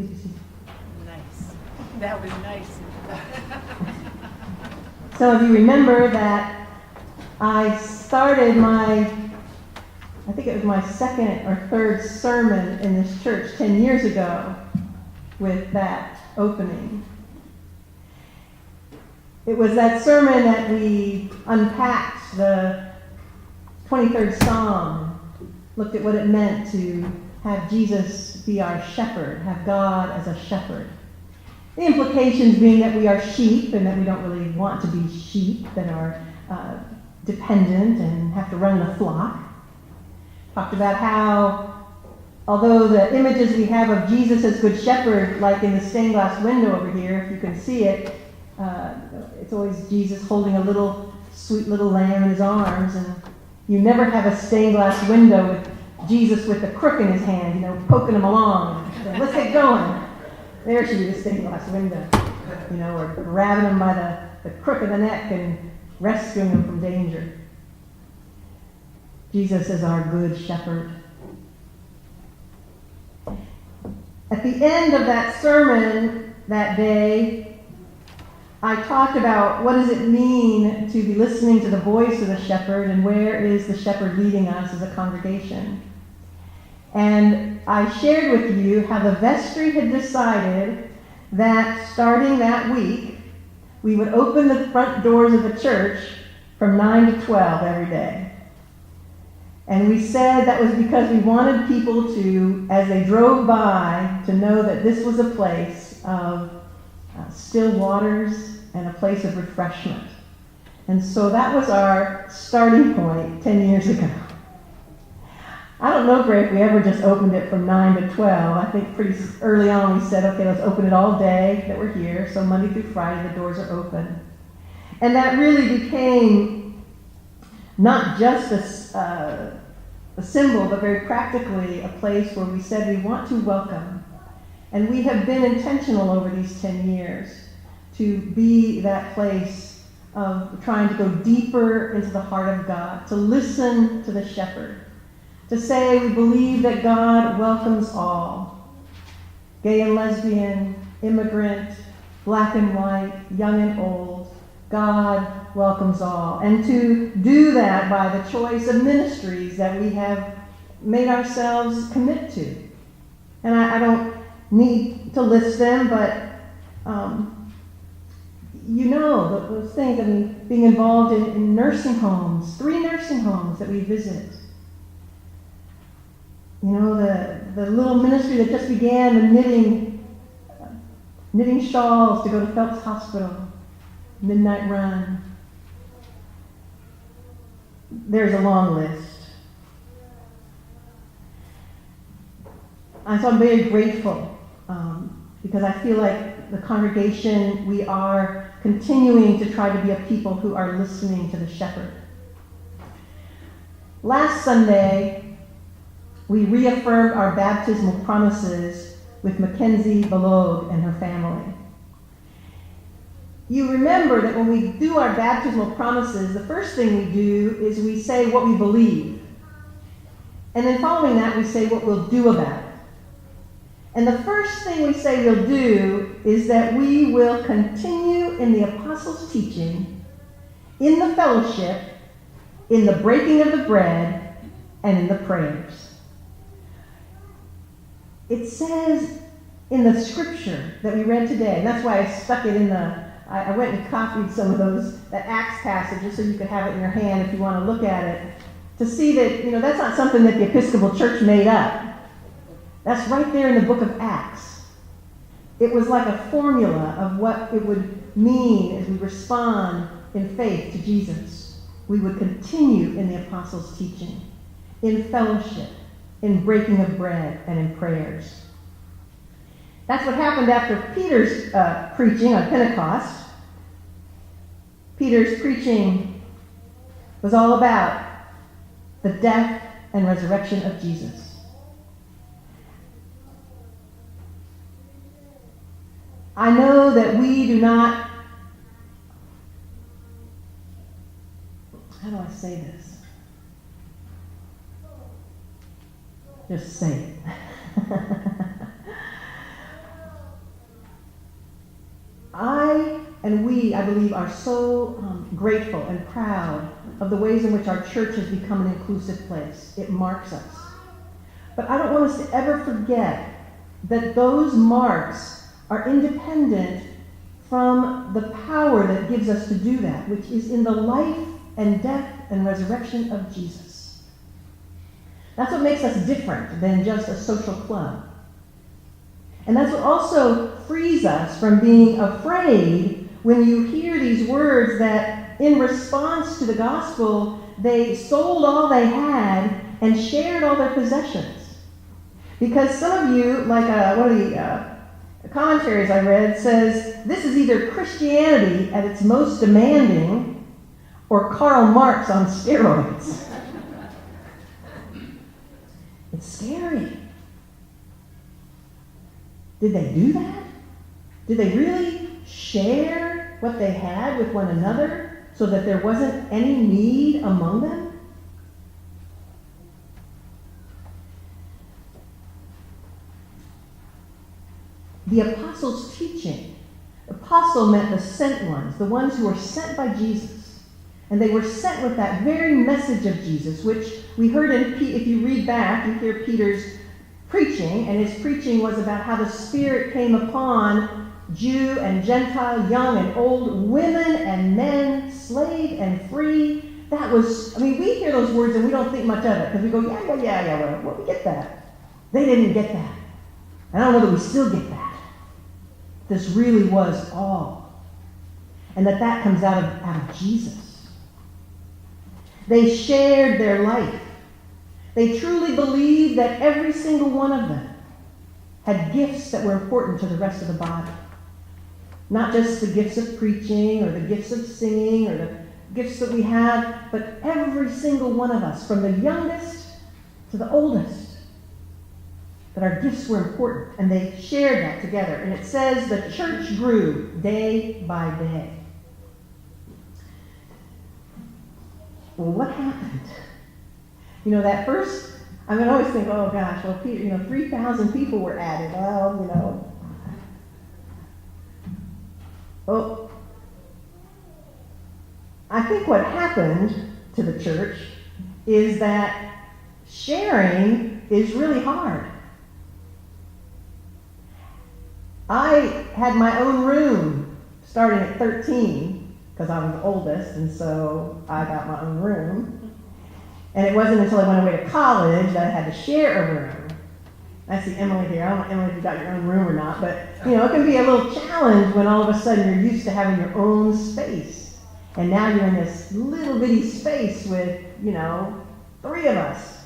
Please be seated. Nice. That was nice. Some of you remember that I started I think it was my second or third sermon in this church 10 years ago with that opening. It was that sermon that we unpacked the 23rd Psalm, looked at what it meant to have Jesus be our shepherd, have God as a shepherd. The implications being that we are sheep and that we don't really want to be sheep, that are dependent and have to run the flock. Talked about how, although the images we have of Jesus as Good Shepherd, like in the stained glass window over here, if you can see it, it's always Jesus holding a little, sweet little lamb in his arms, and you never have a stained glass window with Jesus with a crook in his hand, poking him along. Let's get going. There should be the stained glass window, or grabbing him by the crook of the neck and rescuing him from danger. Jesus is our good shepherd. At the end of that sermon that day, I talked about what does it mean to be listening to the voice of the shepherd and where is the shepherd leading us as a congregation. And I shared with you how the vestry had decided that starting that week, we would open the front doors of the church from 9 to 12 every day. And we said that was because we wanted people to, as they drove by, to know that this was a place of still waters and a place of refreshment. And so that was our starting point 10 years ago. I don't know, Greg, if we ever just opened it from 9 to 12. I think pretty early on we said, okay, let's open it all day that we're here. So Monday through Friday, the doors are open. And that really became not just a symbol, but very practically a place where we said we want to welcome. And we have been intentional over these 10 years to be that place of trying to go deeper into the heart of God, to listen to the shepherd, to say we believe that God welcomes all, gay and lesbian, immigrant, black and white, young and old. God welcomes all. And to do that by the choice of ministries that we have made ourselves commit to. And I don't need to list them, but those things. I mean, being involved in nursing homes, 3 nursing homes that we visit. The little ministry that just began, the knitting shawls to go to Phelps Hospital, midnight run. There's a long list. And so I'm very grateful because I feel like the congregation, we are continuing to try to be a people who are listening to the shepherd. Last Sunday, we reaffirmed our baptismal promises with Mackenzie Balog and her family. You remember that when we do our baptismal promises, the first thing we do is we say what we believe. And then following that, we say what we'll do about it. And the first thing we say we'll do is that we will continue in the apostles' teaching, in the fellowship, in the breaking of the bread, and in the prayers. It says in the scripture that we read today, and that's why I stuck it in I went and copied some of that Acts passage just so you could have it in your hand if you want to look at it, to see that, that's not something that the Episcopal Church made up. That's right there in the book of Acts. It was like a formula of what it would mean as we respond in faith to Jesus. We would continue in the apostles' teaching, in fellowship, in breaking of bread, and in prayers. That's what happened after Peter's preaching on Pentecost. Peter's preaching was all about the death and resurrection of Jesus. I know that we do not, how do I say this? Just say it. I believe, are so grateful and proud of the ways in which our church has become an inclusive place. It marks us. But I don't want us to ever forget that those marks are independent from the power that gives us to do that, which is in the life and death and resurrection of Jesus. That's what makes us different than just a social club. And that's what also frees us from being afraid when you hear these words that in response to the gospel, they sold all they had and shared all their possessions. Because some of you, like one of the commentaries I read, says this is either Christianity at its most demanding or Karl Marx on steroids. It's scary. Did they do that? Did they really share what they had with one another so that there wasn't any need among them? The apostles' teaching. Apostle meant the sent ones, the ones who were sent by Jesus. And they were sent with that very message of Jesus, which we heard if you read back, you hear Peter's preaching, and his preaching was about how the Spirit came upon Jew and Gentile, young and old, women and men, slave and free. That was, we hear those words and we don't think much of it, because we go, well, we get that. They didn't get that. I don't know that we still get that. This really was all. And that comes out of Jesus. They shared their life. They truly believed that every single one of them had gifts that were important to the rest of the body. Not just the gifts of preaching or the gifts of singing or the gifts that we have, but every single one of us, from the youngest to the oldest, that our gifts were important. And they shared that together. And it says the church grew day by day. Well, what happened? That first, I always think, oh gosh, well, 3,000 people were added. Well, I think what happened to the church is that sharing is really hard. I had my own room starting at 13 because I was the oldest, and so I got my own room. And it wasn't until I went away to college that I had to share a room. I see Emily here. I don't know, Emily, if you got your own room or not, but it can be a little challenge when all of a sudden you're used to having your own space. And now you're in this little bitty space with, 3 of us.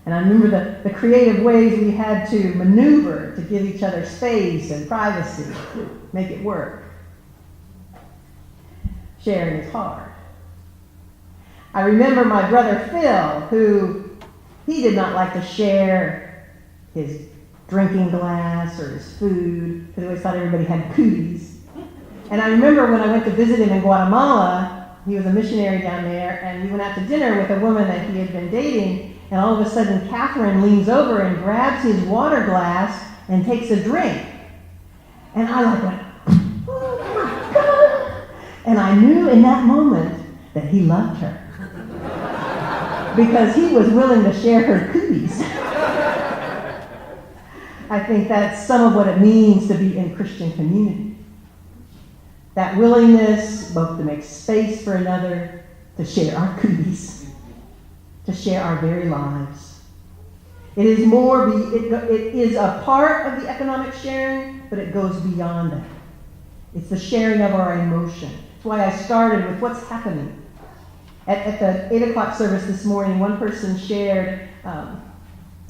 And I remember the creative ways we had to maneuver to give each other space and privacy, make it work. Sharing is hard. I remember my brother Phil, who he did not like to share his drinking glass or his food, because he always thought everybody had cooties. And I remember when I went to visit him in Guatemala, he was a missionary down there, and we went out to dinner with a woman that he had been dating, and all of a sudden Catherine leans over and grabs his water glass and takes a drink. And I went, oh my God! And I knew in that moment that he loved her. Because he was willing to share her cooties. I think that's some of what it means to be in Christian community. That willingness both to make space for another, to share our cooties, to share our very lives. It is it is a part of the economic sharing, but it goes beyond that. It's the sharing of our emotion. That's why I started with what's happening. At the 8 o'clock service this morning, one person shared, a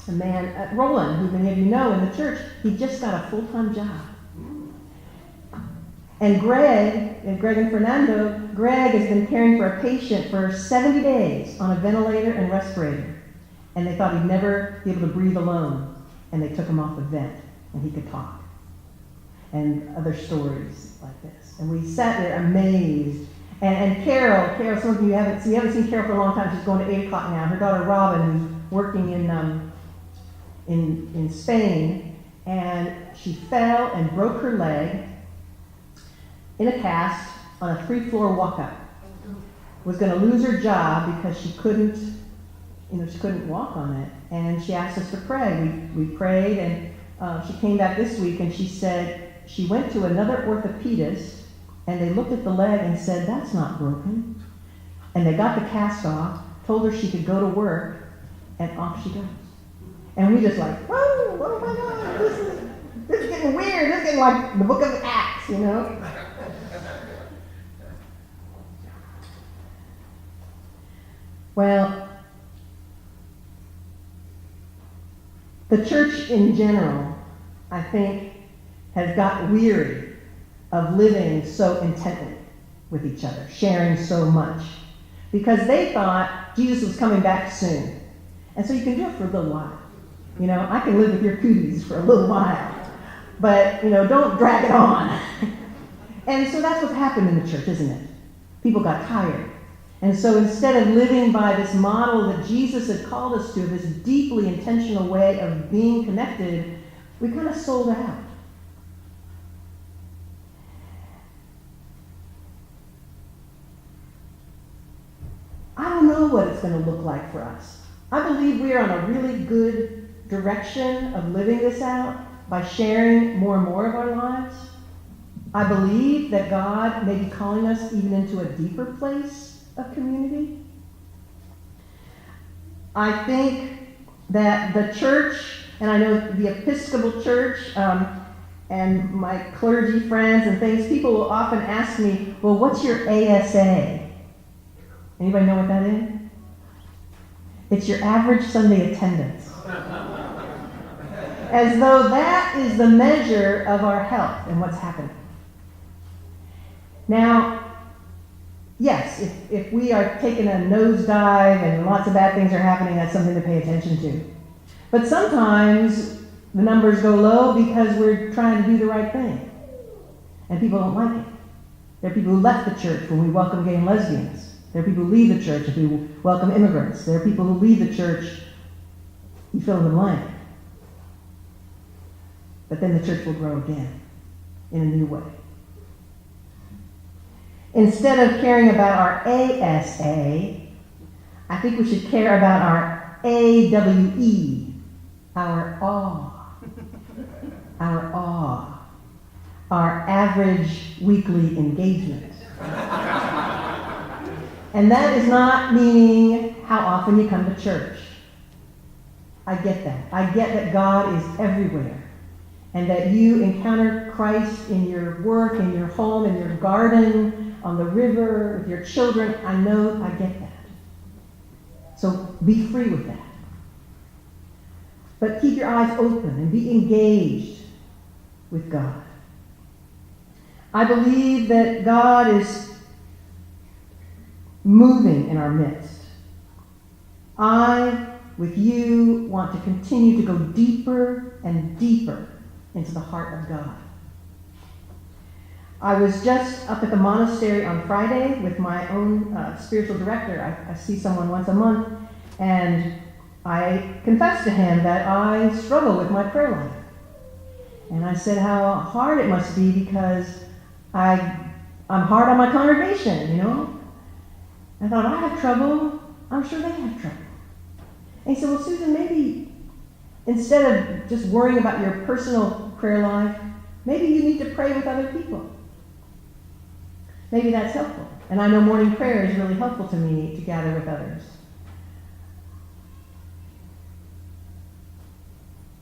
man, Roland, who many of you know in the church, he just got a full-time job. And Greg and Fernando, Greg has been caring for a patient for 70 days on a ventilator and respirator. And they thought he'd never be able to breathe alone. And they took him off the vent, and he could talk. And other stories like this. And we sat there amazed. And Carol, some of you haven't seen Carol for a long time. She's going to 8 o'clock now. Her daughter Robin, who's working in Spain, and she fell and broke her leg. in a cast on a 3-floor walk-up. Was going to lose her job because she couldn't walk on it. And she asked us to pray. We prayed, and she came back this week, and she said she went to another orthopedist, and they looked at the leg and said, "That's not broken." And they got the cast off, told her she could go to work, and off she goes. And we just like, oh my God, this is getting weird. This is getting like the book of Acts, you know? Well, the church in general, I think, has got weary of living so intently with each other, sharing so much, because they thought Jesus was coming back soon. And so you can do it for a little while. You know, I can live with your cooties for a little while, but, you know, don't drag it on. And so that's what's happened in the church, isn't it? People got tired. And so instead of living by this model that Jesus had called us to, this deeply intentional way of being connected, we kind of sold out. I don't know what it's going to look like for us. I believe we are on a really good direction of living this out by sharing more and more of our lives. I believe that God may be calling us even into a deeper place of community. I think that the church, and I know the Episcopal Church, and my clergy friends and things, people will often ask me, well, what's your ASA? Anybody know what that is? It's your average Sunday attendance. As though that is the measure of our health and what's happening. Now, yes, if we are taking a nosedive and lots of bad things are happening, that's something to pay attention to. But sometimes the numbers go low because we're trying to do the right thing. And people don't like it. There are people who left the church when we welcome gay and lesbians. There are people who leave the church if we welcome immigrants. There are people who leave the church, you fill in the blank. But then the church will grow again in a new way. Instead of caring about our ASA, I think we should care about our AWE, our awe, our average weekly engagement. And that is not meaning how often you come to church. I get that. I get that God is everywhere. And that you encounter Christ in your work, in your home, in your garden, on the river, with your children. I get that. So be free with that. But keep your eyes open and be engaged with God. I believe that God is moving in our midst. I, with you, want to continue to go deeper and deeper into the heart of God. I was just up at the monastery on Friday with my own spiritual director. I see someone once a month, and I confessed to him that I struggle with my prayer life. And I said how hard it must be because I'm hard on my congregation, you know. I thought, I have trouble. I'm sure they have trouble. And he said, well, Susan, maybe instead of just worrying about your personal prayer life, maybe you need to pray with other people. Maybe that's helpful. And I know morning prayer is really helpful to me to gather with others.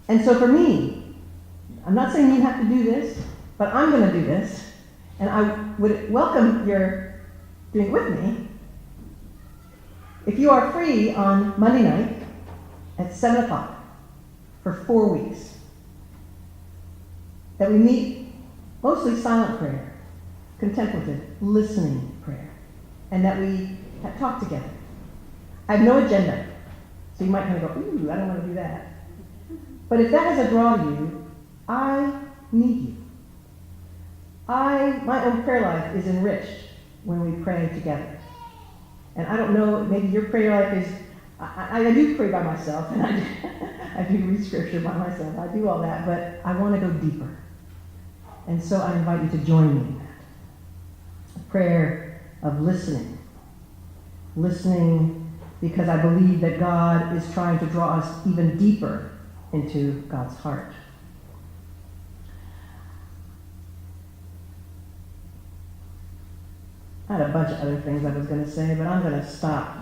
And so for me, I'm not saying you have to do this, but I'm going to do this. And I would welcome your doing it with me. If you are free on Monday night at 7 o'clock for 4 weeks, that we meet mostly silent prayer, contemplative, listening prayer, and that we talk together. I have no agenda, so you might kind of go, ooh, I don't want to do that. But if that has a draw to you, I need you. My own prayer life is enriched when we pray together. And I don't know, maybe your prayer life is, I do pray by myself, and I do read scripture by myself. I do all that, but I want to go deeper. And so I invite you to join me in that. prayer of listening. Listening because I believe that God is trying to draw us even deeper into God's heart. I had a bunch of other things I was going to say, but I'm going to stop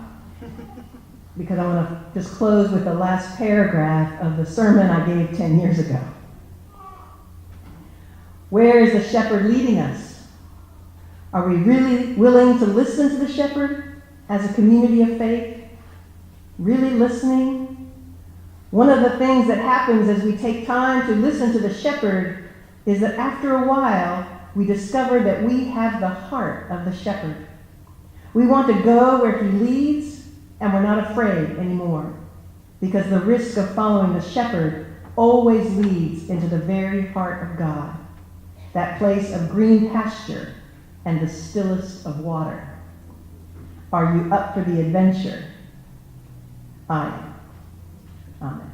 because I want to just close with the last paragraph of the sermon I gave 10 years ago. Where is the shepherd leading us? Are we really willing to listen to the shepherd as a community of faith? Really listening? One of the things that happens as we take time to listen to the shepherd is that after a while, we discover that we have the heart of the shepherd. We want to go where he leads, and we're not afraid anymore, because the risk of following the shepherd always leads into the very heart of God, that place of green pasture and the stillest of water. Are you up for the adventure? I am. Amen.